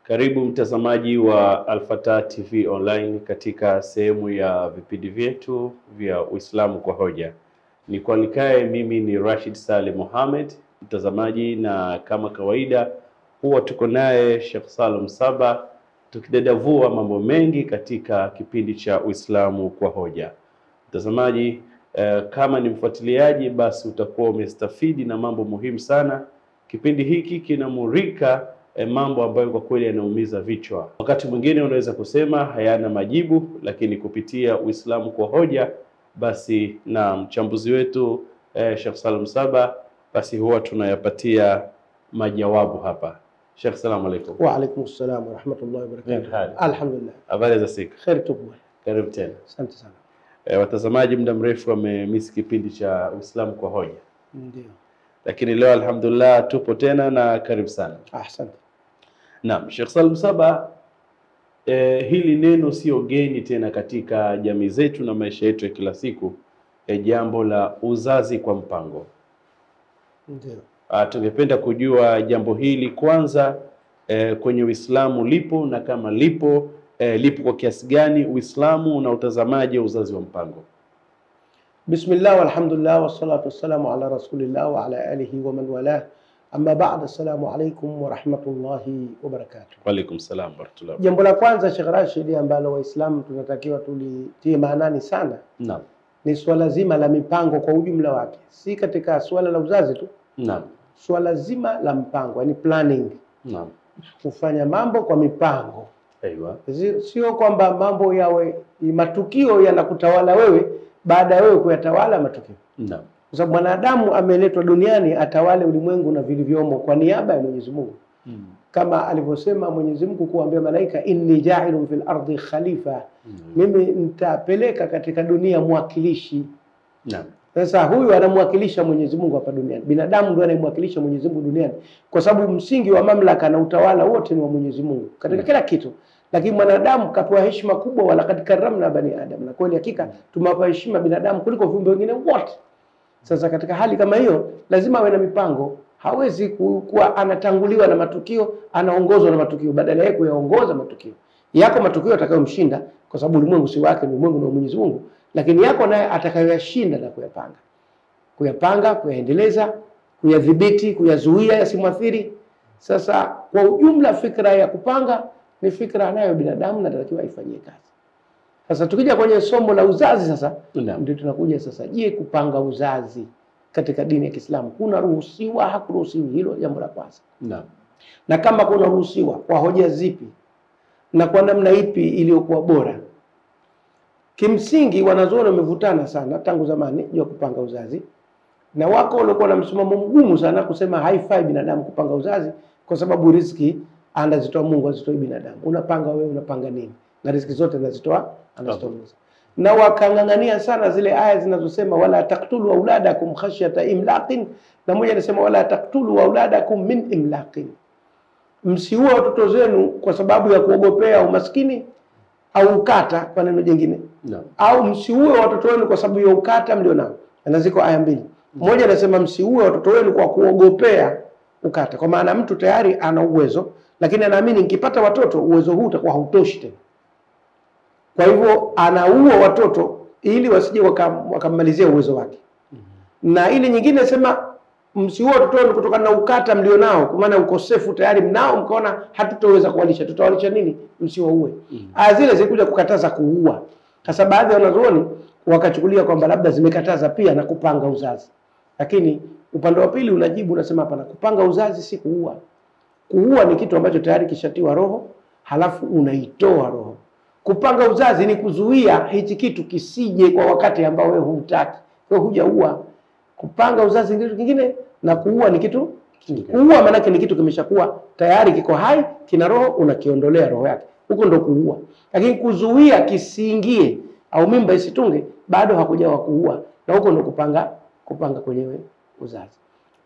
Karibu mtazamaji wa Al-Fatah TV Online katika sehemu ya vipindi vyetu vya Uislamu kwa hoja. Nikualikae mimi ni Rashid Saleh Mohamed mtazamaji, na kama kawaida huwa tuko naye Sheikh Salum Saba tukidadavua mambo mengi katika kipindi cha Uislamu kwa hoja. Mtazamaji, kama ni mfuatiliaji basi utakuwa umestafidi na mambo muhimu sana. Kipindi hiki kinamurika mambo ambayo kwa kweli yanaumiza vichwa. Wakati mwingine unaweza kusema hayana majibu, lakini kupitia Uislamu kwa hoja basi na mchambuzi wetu Sheikh Salum Saba basi huwa tunayapatia majawabu hapa. Sheikh, salamu alaykum. Wa alaykum assalam wa rahmatullahi wa barakatuh. Alhamdulillah. Habari za siku? Khair tupo. Karibu tena. Asante sana. Watazamaji muda mrefu wamemiss kipindi cha Uislamu kwa hoja. Ndio. Lakini leo alhamdulillah tupo tena na karibu sana. Asante. Naam, Sheikh Salum Saba, hili neno sio geni tena katika jamii zetu na maisha yetu ya kila siku, jambo la uzazi kwa mpango. Ndio. Tungependa kujua jambo hili kwanza, kwenye Uislamu lipo, na kama lipo lipo kwa kiasi gani? Uislamu na utazamaji wa uzazi wa mpango. Bismillah walhamdulillah wassalatu wassalamu ala rasulillah wa ala alihi wa man walah. Amma ba'd, assalamu alaykum wa rahmatullahi wa barakatuh. Wa alaykum salam wa rahmatullahi. Jambo la kwanza Sheikh Rashid ambalo Waislamu tunatakiwa tulitie maanani sana, naam, ni swala zima la mipango kwa ujumla wake, si katika swala la uzazi tu. Naam. Swala zima la mpango, yani planning. Naam. Kufanya mambo kwa mipango. Aiwa. Sio kwamba mambo yawe matukio yanakutawala wewe baada ya wewe kuyatawala matukio. Naam. Kwa sababu mwanadamu ameletwa duniani atawale ulimwengu na vilivyomo kwa niaba ya Mwenyezi Mungu. Kama alivyosema Mwenyezi Mungu kuambia malaika, inni ja'ilun fil ardi khalifa. Mimi nitapeleka katika dunia mwakilishi. Naam. Sasa huyu anamwakilisha Mwenyezi Mungu hapa duniani. Binadamu ndio anayemwakilisha Mwenyezi Mungu duniani, kwa sababu msingi wa mamlaka na utawala wote ni wa Mwenyezi Mungu katika kila kitu. Lakini mwanadamu kapewa heshima kubwa, wala kad karramna bani adam, na kweli hakika tumewapa heshima binadamu kuliko viumbe wengine wote. Sasa katika hali kama hiyo lazima awe na mipango. Hawezi kuwa anatanguliwa na matukio, anaongozwa na matukio, badala yake kuyaongoza matukio. Yako matukio atakayomshinda, kwa sababu ulimwengu si wake, ni ulimwengu wa Mwenyezi Mungu, lakini yako naye atakayoyashinda na kuyapanga, kuyaendeleza, kuyadhibiti, kuyazuia yasimwathiri. Sasa kwa ujumla fikra ya kupanga ni fikra anayo binadamu na anatakiwa aifanyie kazi. Sasa tukija kwenye somo la uzazi sasa, ndio tunakuja sasa, je, kupanga uzazi katika dini ya Kiislamu kuna ruhusiwa, hakuruhusiwi? Hilo jambo la kwanza. Naam. Na kama kuna ruhusiwa, kwa hoja zipi na kwa namna ipi iliyokuwa bora? Kimsingi wanazuoni wamevutana sana tangu zamani juu ya kupanga uzazi, na wako walikuwa na msimamo mgumu sana kusema haifai binadamu kupanga uzazi kwa sababu riziki anazitoa Mungu, azitoa binadamu. Unapanga wewe, unapanga nini? Na riziki zote anazitoa Mungu. Na wakangangania sana zile aya zinazosema wala taqtulu auladakum khashyata imlaqin, na moja inasema wala taqtulu auladakum min imlaqin, msiue watoto zenu kwa sababu ya kuogopea umaskini au ukata, kwa neno jingine. No. Au msiue watoto wenu kwa sababu ya ukata mlio nao. Na ziko aya mbili. Moja inasema msiue watoto wenu kwa kuogopea ukata, kwa maana mtu tayari ana uwezo lakini anaamini nikipata watoto uwezo huu utakuwa hautoshi tena. Kwa hivyo anaua watoto ili wasije wakammalizia uwezo wake. Na ile nyingine inasema msiue watoto wenu kutokana na ukata mlio nao, kwa maana ukosefu tayari mnao, mkaona hatutaweza kuwalisha, tutawalisha nini? Msiwaue. Aya zile zilikuja kukataza kuua. Sasa baadhi ya wanazuoni wakachukulia kwamba labda zimekataza pia na kupanga uzazi. Lakini upande wa pili unajibu, unasema hapana, kupanga uzazi si kuua. Kuua ni kitu ambacho tayari kishatiwa roho, halafu unaitoa roho. Kupanga uzazi ni kuzuia hichi kitu kisije kwa wakati ambao wewe hutaki. Wewe hujaua. Kupanga uzazi ni kitu kingine na kuua ni kitu kingine. Kuua maana ni kitu kimeshakuwa tayari kiko hai, kina roho, unakiondolea roho yake. Huko ndo kuua. Lakini kuzuia kisiingie au mimba isitunge bado hakujawa kuua. Na huko ndo kupanga kwenyewe uzazi.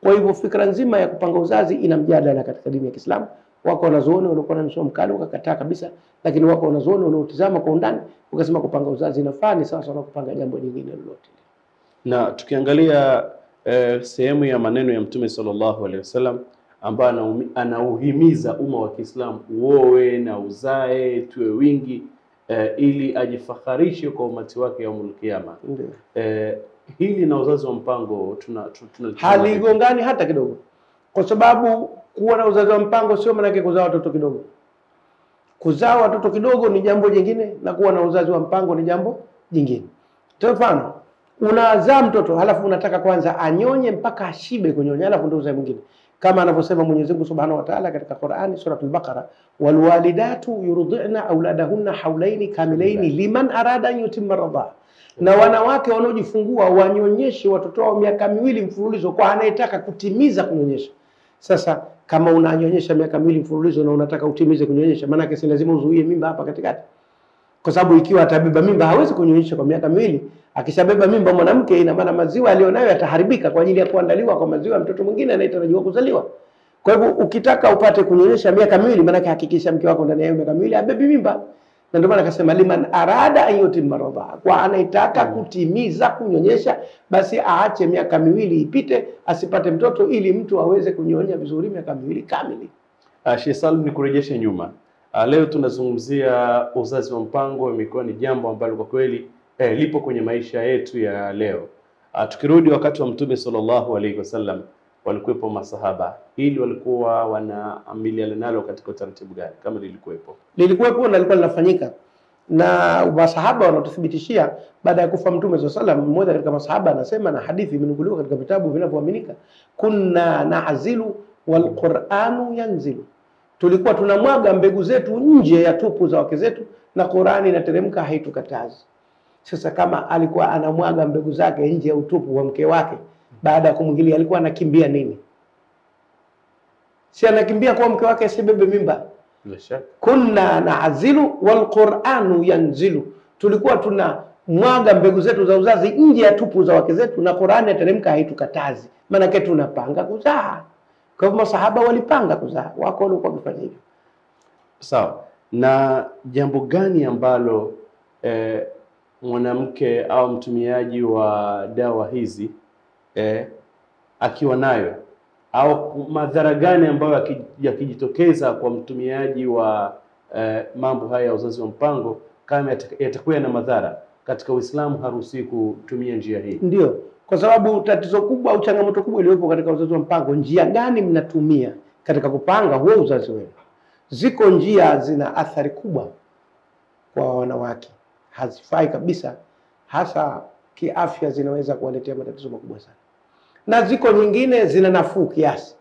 Kwa hivyo fikra nzima ya kupanga uzazi ina mjadala katika dini ya Kiislamu. Wako wanazuoni walikuwa na msomo mkali wakakataa kabisa, lakini wako wanazuoni wanaotizama kwa undani wakasema kupanga uzazi inafaa, ni sawa sawa kupanga jambo lingine lolote. Na tukiangalia sehemu ya maneno ya Mtume sallallahu alaihi wasallam ambaye anauhimiza umma wa Kiislamu uoe na uzae, tuwe wingi, ili ajifakharishe kwa umati wake yaumul kiyama. Hili na uzazi wa mpango haligongani hata kidogo, kwa sababu kuwa na uzazi wa mpango sio maana yake kuzaa watoto kidogo. Kuzaa watoto kidogo ni jambo jingine na kuwa na uzazi wa mpango ni jambo jingine. Kwa mfano, unazaa mtoto halafu unataka kwanza anyonye mpaka ashibe kunyonya halafu ndio uzae mwingine, kama anavyosema Mwenyezi Mungu Subhanahu wa Ta'ala katika Qur'ani suratul Baqara, walwalidatu yurdi'na auladahunna hawlaini kamilaini liman arada an yutimma radha, na wanawake wanaojifungua wanyonyeshe watoto wao miaka 2 mfululizo kwa anayetaka kutimiza kunyonyesha. Sasa kama unanyonyesha miaka 2 mfululizo na unataka utimize kunyonyesha, maana yake si lazima uzuie mimba hapa katikati, kwa sababu ikiwa atabeba mimba hawezi kunyonyesha kwa miaka 2. Akishabeba mimba mwanamke, ina maana maziwa alionayo yataharibika kwa ajili ya kuandaliwa kwa maziwa ya mtoto mwingine anayetarajiwa kuzaliwa. Kwa hivyo ukitaka upate kunyonyesha miaka 2, maana yake hakikisha mke wako ndani ya miaka 2 abebi mimba. Na ndio maana akasema liman arada ayyutimma radha, kwa anayetaka kutimiza kunyonyesha basi aache miaka 2 ipite asipate mtoto, ili mtu aweze kunyonya vizuri miaka 2 kamili. Sheikh Salim, nikurejeshe nyuma. Leo tunazungumzia uzazi wa mpango, imekuwa ni jambo ambalo kwa kweli lipo kwenye maisha yetu ya leo. Tukirudi wakati wa Mtume sallallahu alaihi wasallam, walikuwepo masahaba, hili walikuwa wanaamiliana nalo katika utaratibu gani, kama lilikuwepo? Lilikuwepo na lilikuwa linafanyika, na masahaba wanatuthibitishia baada ya kufa Mtume sallallahu alaihi wasallam. Mmoja katika masahaba anasema, na hadithi imenukuliwa katika vitabu vinavyoaminika, kunna na'zilu wal Qur'anu yanzilu, tulikuwa tunamwaga mbegu zetu nje ya tupu za wake zetu na Qur'ani inateremka haitukatazi. Sasa kama alikuwa anamwaga mbegu zake nje ya utupu wa mke wake baada ya kumwingilia, alikuwa anakimbia nini? Si anakimbia kwa mke wake asibebe mimba? Kunna na'zilu wal Qur'anu yanzilu, tulikuwa tunamwaga mbegu zetu za uzazi nje ya tupu za wake zetu na Qur'ani inateremka haitukatazi, maana yake tunapanga kuzaa. Kwa hivyo masahaba walipanga kuzaa, wako walikuwa wakifanya hivyo. Sawa. Na jambo gani ambalo mwanamke au mtumiaji wa dawa hizi akiwa nayo, au madhara gani ambayo yakijitokeza kwa mtumiaji wa mambo haya ya uzazi wa mpango, kama yatakuwa na madhara katika Uislamu, haruhusi kutumia njia hii? Ndio, kwa sababu tatizo kubwa au changamoto kubwa iliyopo katika uzazi wa mpango, njia gani mnatumia katika kupanga huo uzazi wenu. Ziko njia zina athari kubwa kwa wanawake, hazifai kabisa, hasa kiafya, zinaweza kuwaletea matatizo makubwa sana. Na ziko nyingine zina nafuu kiasi,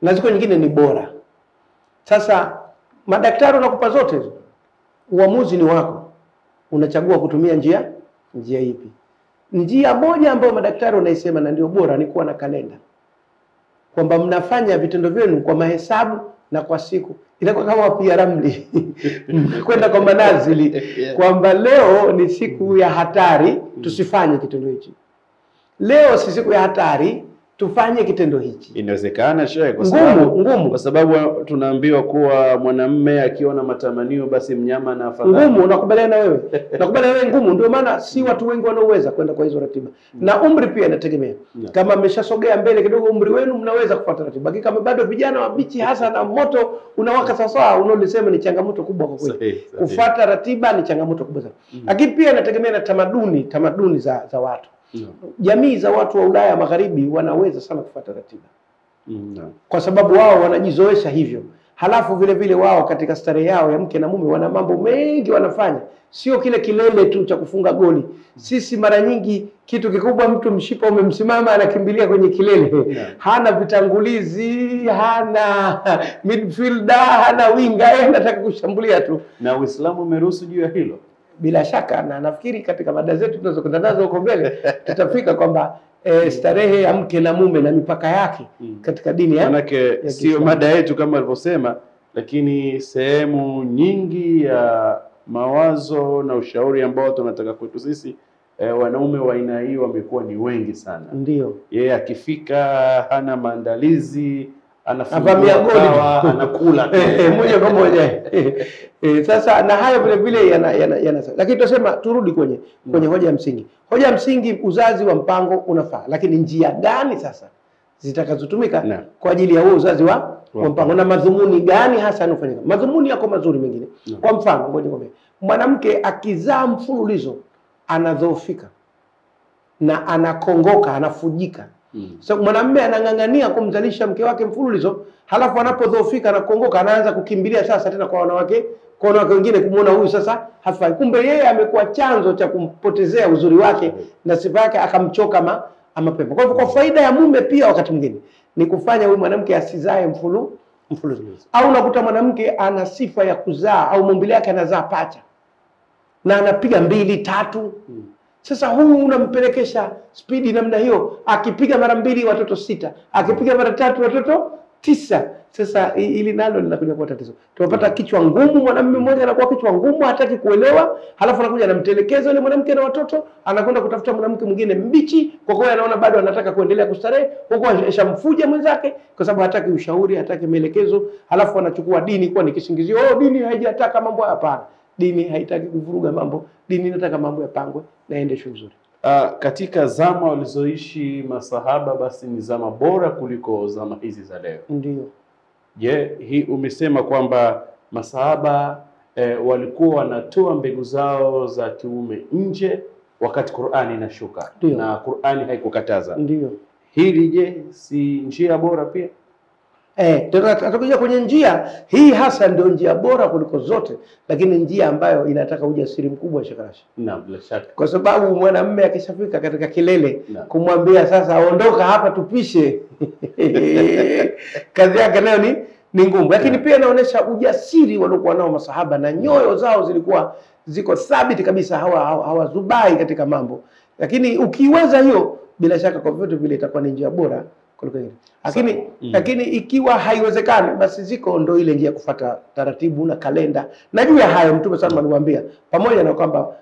na ziko nyingine ni bora. Sasa madaktari wanakupa zote hizo, uamuzi ni wako, unachagua kutumia njia ipi. Njia moja ambayo madaktari wanaisema na ndio bora ni kuwa na kalenda, kwamba mnafanya vitendo vyenu kwa mahesabu na kwa siku. Inakuwa kama pia ramli kwenda kwa manazili, kwamba leo ni siku ya hatari, tusifanye kitendo hichi. Leo si siku ya hatari, tufanye kitendo hichi. Inawezekana shehe, kwa sababu tunaambiwa kuwa mwanamume akiona matamanio basi mnyama na afadhali. Ngumu, nakubaliana na wewe. Nakubaliana na wewe, ngumu. Ndio maana si watu wengi wanaoweza kwenda kwa hizo ratiba. Na umri pia inategemea. Kama mmeshasogea mbele kidogo umri wenu, mnaweza kufuata ratiba. Kama bado vijana wabichi, hasa na moto unawaka sasa, unaolisema ni changamoto kubwa kwa kweli. Kufuata ratiba ni changamoto kubwa sana. Lakini pia inategemea na tamaduni za watu. Jamii za watu wa Ulaya Magharibi wanaweza sana kufuata ratiba. Kwa sababu wao wanajizoesha hivyo. Halafu vile vile wao katika starehe yao ya mke na mume wana mambo mengi wanafanya. Sio kile kilele tu cha kufunga goli. Sisi mara nyingi kitu kikubwa, mtu mshipa umemsimama anakimbilia kwenye kilele. Hana vitangulizi, hana midfielder, hana winga, anataka kushambulia tu. Na Uislamu umeruhusu juu ya hilo. Bila shaka, na nafikiri katika mada zetu tunazokwenda nazo huko mbele tutafika kwamba starehe ya mke na mume na mipaka yake katika dini manake sio mada yetu kama alivyosema, lakini sehemu nyingi ya mawazo na ushauri ambao tunataka kwetu sisi wanaume wa aina hii wamekuwa ni wengi sana. Ndio. Yeye akifika hana maandalizi, anafamia goli, anakula moja kwa moja. Sasa na hayo vile vile yana lakini tunasema turudi kwenye hoja ya msingi. Hoja ya msingi, uzazi wa mpango unafaa, lakini njia gani sasa zitakazotumika kwa ajili ya huo uzazi wa mpango. Na madhumuni gani hasa yanofanyika? Madhumuni yako mazuri mengine. Kwa mfano, ngoja nikwambie, mwanamke akizaa mfululizo anadhoofika na anakongoka, anafujika. So mwanamume anang'ang'ania kumzalisha mke wake mfululizo, halafu anapodhoofika na kukongoka anaanza kukimbilia sasa tena kwa wanawake wengine kumuona huyu sasa hafai. Kumbe yeye amekuwa chanzo cha kumpotezea uzuri wake na sifa yake, akamchoka mapema. Kwa hivyo kwa faida ya mume pia wakati mwingine ni kufanya huyu mwanamke asizae mfululizo. Au unakuta mwanamke ana sifa ya kuzaa au maumbile yake anazaa pacha na anapiga 2, 3. Sasa huyu unampelekesha spidi namna hiyo, akipiga mara 2 watoto 6, akipiga mara 3 watoto 9. Sasa ili nalo linakuja kuwa tatizo. Tunapata kichwa ngumu, mwanamume mmoja anakuwa kichwa ngumu, hataki kuelewa, halafu anakuja anamtelekeza yule mwanamke na watoto, anakwenda kutafuta mwanamke mwingine mbichi, kwa kuwa anaona bado anataka kuendelea kustarehe, kwa kuwa ashamfuja mwenzake, kwa sababu hataki ushauri, hataki maelekezo, halafu anachukua dini kwa ni kisingizio. Dini haijataka mambo hapana. Dini haitaki kuvuruga mambo, dini inataka mambo yapangwe na yaendeshwe vizuri. Katika zama walizoishi masahaba, basi ni zama bora kuliko zama hizi za leo. Ndio. Je, hii umesema kwamba masahaba walikuwa wanatoa mbegu zao za kiume nje wakati Qur'ani inashuka na Qur'ani haikukataza. Ndio. Hili je, si njia bora pia? Tutakuja kwenye njia hii, hasa ndio njia bora kuliko zote, lakini njia ambayo inataka ujasiri mkubwa Shekarashi. Naam, bila shaka. Kwa sababu mwanamume akishafika katika kilele, kumwambia sasa ondoka hapa tupishe kazi yake nayo ni ngumu. Lakini pia inaonyesha ujasiri waliokuwa nao masahaba, na nyoyo zao zilikuwa ziko thabiti kabisa, hawazubai katika mambo. Lakini ukiweza hiyo, bila shaka kwa vyote vile itakuwa ni njia bora kuliko ile. Lakini ikiwa haiwezekani, basi ziko ndo ile njia kufuata taratibu na kalenda. Najua hayo Mtume sana aliwaambia, pamoja na kwamba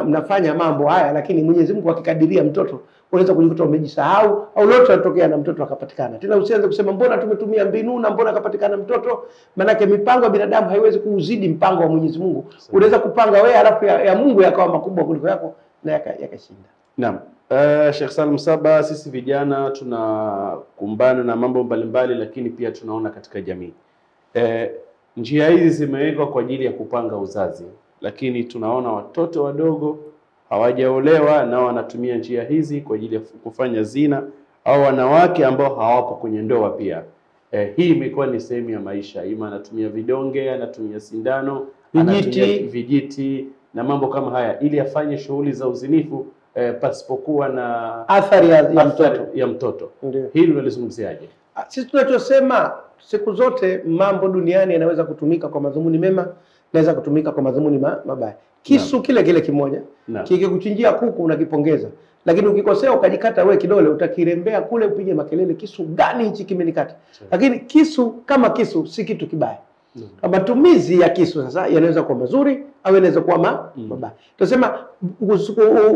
mnafanya mambo haya, lakini Mwenyezi Mungu akikadiria mtoto, unaweza kujikuta umejisahau au lote litokea na mtoto akapatikana. Tena usianze kusema mbona tumetumia mbinu na mbona akapatikana mtoto, maana mipango ya binadamu haiwezi kuuzidi mpango wa Mwenyezi Mungu. Unaweza kupanga wewe alafu ya Mungu yakawa makubwa kuliko yako na yakashinda. Naam. Sheikh Salim Msaba, sisi vijana tunakumbana na mambo mbalimbali, lakini pia tunaona katika jamii njia hizi zimewekwa kwa ajili ya kupanga uzazi, lakini tunaona watoto wadogo hawajaolewa nao wanatumia njia hizi kwa ajili ya kufanya zina, au wanawake ambao hawapo kwenye ndoa pia. Hii imekuwa ni sehemu ya maisha. Ima anatumia vidonge, anatumia sindano, anatumia vijiti na mambo kama haya ili afanye shughuli za uzinifu pasipokuwa na athari ya mtoto. Hili unalizungumziaje? Sisi tunachosema siku zote, mambo duniani yanaweza kutumika kwa madhumuni mema, naweza kutumika kwa madhumuni mabaya. Kisu kile kimoja kikikuchinjia kuku unakipongeza, lakini ukikosea ukajikata wewe kidole, utakirembea kule upige makelele, kisu gani hichi kimenikata? Lakini kisu kama kisu si kitu kibaya. Matumizi ya kisu sasa yanaweza kuwa mazuri au yanaweza kuwa mabaya. Tunasema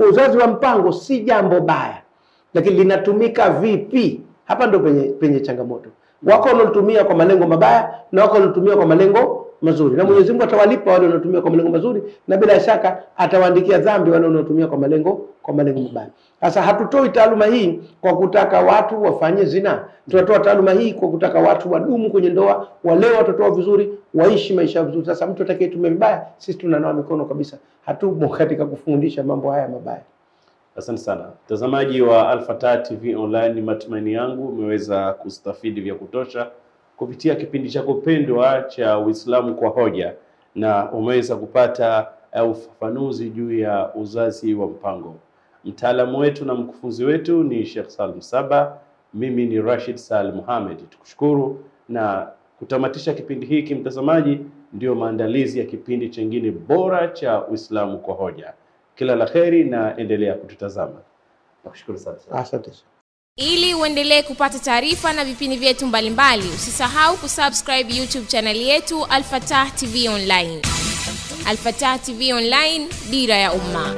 uzazi wa mpango si jambo baya, lakini linatumika vipi? Hapa ndo penye changamoto. Wako wanaotumia kwa malengo mabaya na wako wanaotumia kwa malengo mazuri, na Mwenyezi Mungu atawalipa wale wanaotumia kwa malengo mazuri, na bila shaka atawaandikia dhambi wale wanaotumia kwa malengo mabaya. Sasa hatutoi taaluma hii kwa kutaka watu wafanye zina. Tunatoa taaluma hii kwa kutaka watu wadumu kwenye ndoa, wale watoto vizuri, waishi maisha vizuri. Sasa mtu atakayetumia mbaya, sisi tunanawa mikono kabisa. Hatumo katika kufundisha mambo haya mabaya. Asante sana. Mtazamaji wa Al-Fatah TV Online, ni matumaini yangu umeweza kustafidi vya kutosha kupitia kipindi chako pendwa cha Uislamu kwa Hoja, na umeweza kupata ufafanuzi juu ya uzazi wa mpango. Mtaalamu wetu na mkufunzi wetu ni Sheikh Salim Msaba, mimi ni Rashid Salim Mohamed. Tukushukuru, na kutamatisha kipindi hiki mtazamaji, ndio maandalizi ya kipindi chengine bora cha Uislamu kwa Hoja. Kila la kheri na endelea kututazama. Nakushukuru sana. Asante. Ili uendelee kupata taarifa na vipindi vyetu mbalimbali, usisahau kusubscribe YouTube channel yetu Al-Fatah TV Online. Al-Fatah TV Online, dira ya umma.